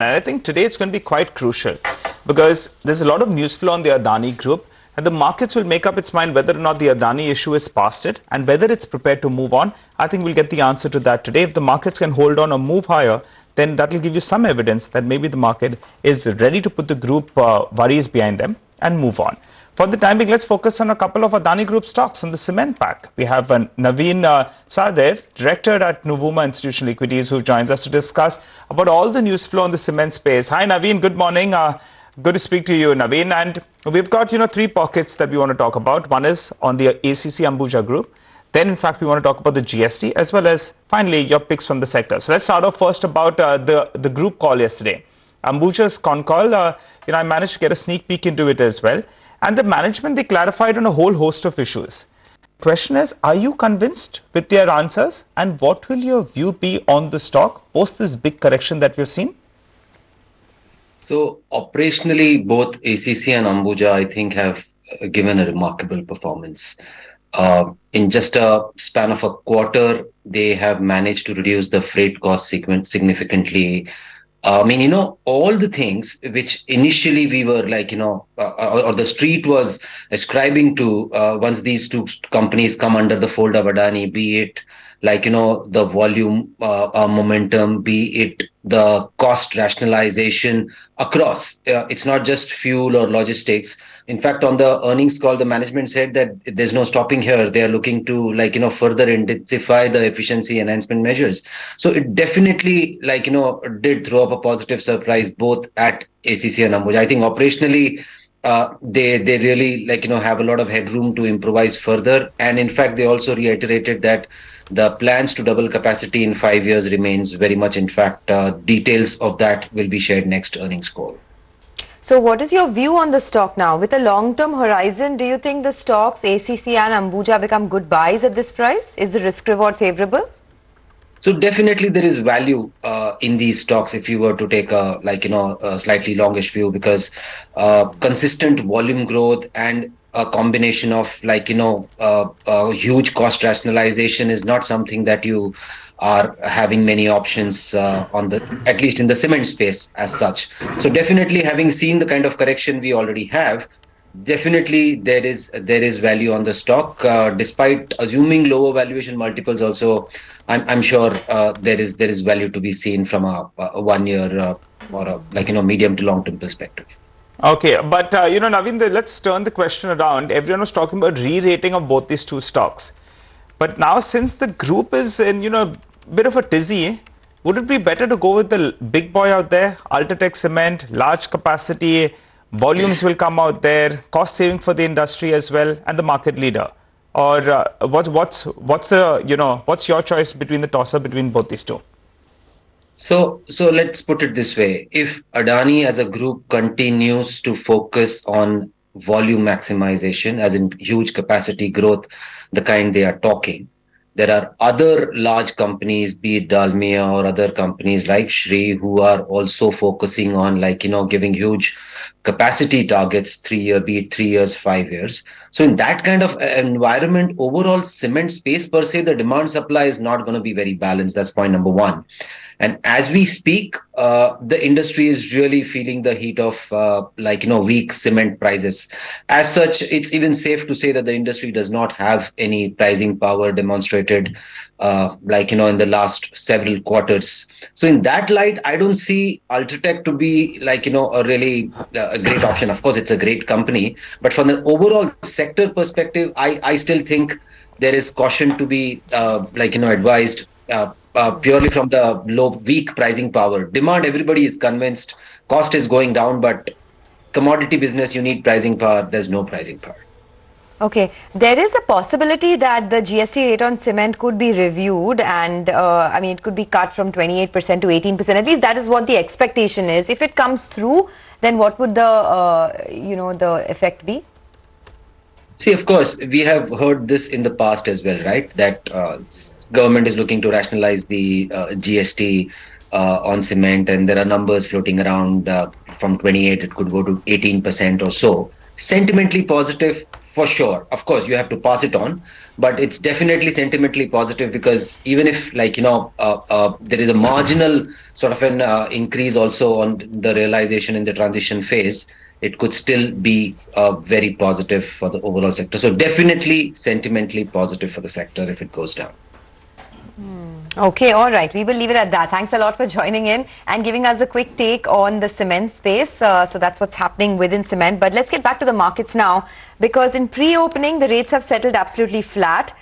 And I think today it's going to be quite crucial because there's a lot of news flow on the Adani group, and the markets will make up its mind whether or not the Adani issue is past it and whether it's prepared to move on. I think we'll get the answer to that today. If the markets can hold on or move higher, then that will give you some evidence that maybe the market is ready to put the group worries behind them and move on. For the time being, let's focus on a couple of Adani Group stocks on the cement pack. We have Navin Sahadeo, director at Nuvama Institutional Equities, who joins us to discuss about all the news flow on the cement space. Hi, Navin. Good morning. Good to speak to you, Navin. And we've got, three pockets that we want to talk about. One is on the ACC Ambuja Group. Then, in fact, we want to talk about the GST, as well as, finally, your picks from the sector. So let's start off first about the group call yesterday. Ambuja's con call, I managed to get a sneak peek into it as well. And the management, they clarified on a whole host of issues. The question is, are you convinced with their answers? And what will your view be on the stock post this big correction that we've seen? So operationally, both ACC and Ambuja, I think, have given a remarkable performance. In just a span of a quarter, they have managed to reduce the freight cost significantly. All the things which initially we were or the street was ascribing to once these two companies come under the fold of Adani, be it the volume momentum, be it the cost rationalization across. It's not just fuel or logistics. In fact, on the earnings call, the management said that there's no stopping here. They are looking to further intensify the efficiency enhancement measures. So it definitely did throw up a positive surprise both at ACC and Ambuja. I think operationally, they really have a lot of headroom to improvise further. And in fact, they also reiterated that the plans to double capacity in 5 years remains very much. In fact, details of that will be shared next earnings call. So what is your view on the stock now? With a long-term horizon, do you think the stocks ACC and Ambuja become good buys at this price? Is the risk-reward favorable? So definitely there is value in these stocks if you were to take a slightly longish view, because consistent volume growth and a combination of huge cost rationalization is not something that you are having many options at least in the cement space as such. So definitely, having seen the kind of correction we already have, definitely there is value on the stock, despite assuming lower valuation multiples. Also, I'm sure there is value to be seen from a 1 year or a medium to long term perspective. Okay, but Navin, let's turn the question around. Everyone was talking about re-rating of both these two stocks, but now since the group is in a bit of a tizzy, would it be better to go with the big boy out there, UltraTech Cement, large capacity, volumes will come out there, cost saving for the industry as well, and the market leader? Or what's your choice between the toss-up between both these two? So let's put it this way. If Adani as a group continues to focus on volume maximization, as in huge capacity growth, the kind they are talking, there are other large companies, be it Dalmia or other companies like Shree, who are also focusing on giving huge capacity targets, 3 year, be it 3 years, 5 years. So in that kind of environment, overall cement space per se, the demand supply is not going to be very balanced. That's point number one. And as we speak, the industry is really feeling the heat of weak cement prices. As such, it's even safe to say that the industry does not have any pricing power demonstrated in the last several quarters. So in that light, I don't see UltraTech to be a really a great option. Of course, it's a great company, but from the overall sector perspective, I still think there is caution to be advised. Purely from the weak pricing power. Demand, everybody is convinced cost is going down, but commodity business, you need pricing power. There's no pricing power. Okay, there is a possibility that the GST rate on cement could be reviewed, and it could be cut from 28% to 18%. At least that is what the expectation is. If it comes through, then what would the effect be? See, of course, we have heard this in the past as well, right? That government is looking to rationalize the GST on cement, and there are numbers floating around from 28, it could go to 18% or so. Sentimentally positive for sure. Of course, you have to pass it on, but it's definitely sentimentally positive, because even if, like, there is a marginal sort of an increase also on the realization in the transition phase, it could still be very positive for the overall sector. So definitely sentimentally positive for the sector if it goes down. Okay, all right. We will leave it at that. Thanks a lot for joining in and giving us a quick take on the cement space. So that's what's happening within cement. But let's get back to the markets now, because in pre-opening, the rates have settled absolutely flat.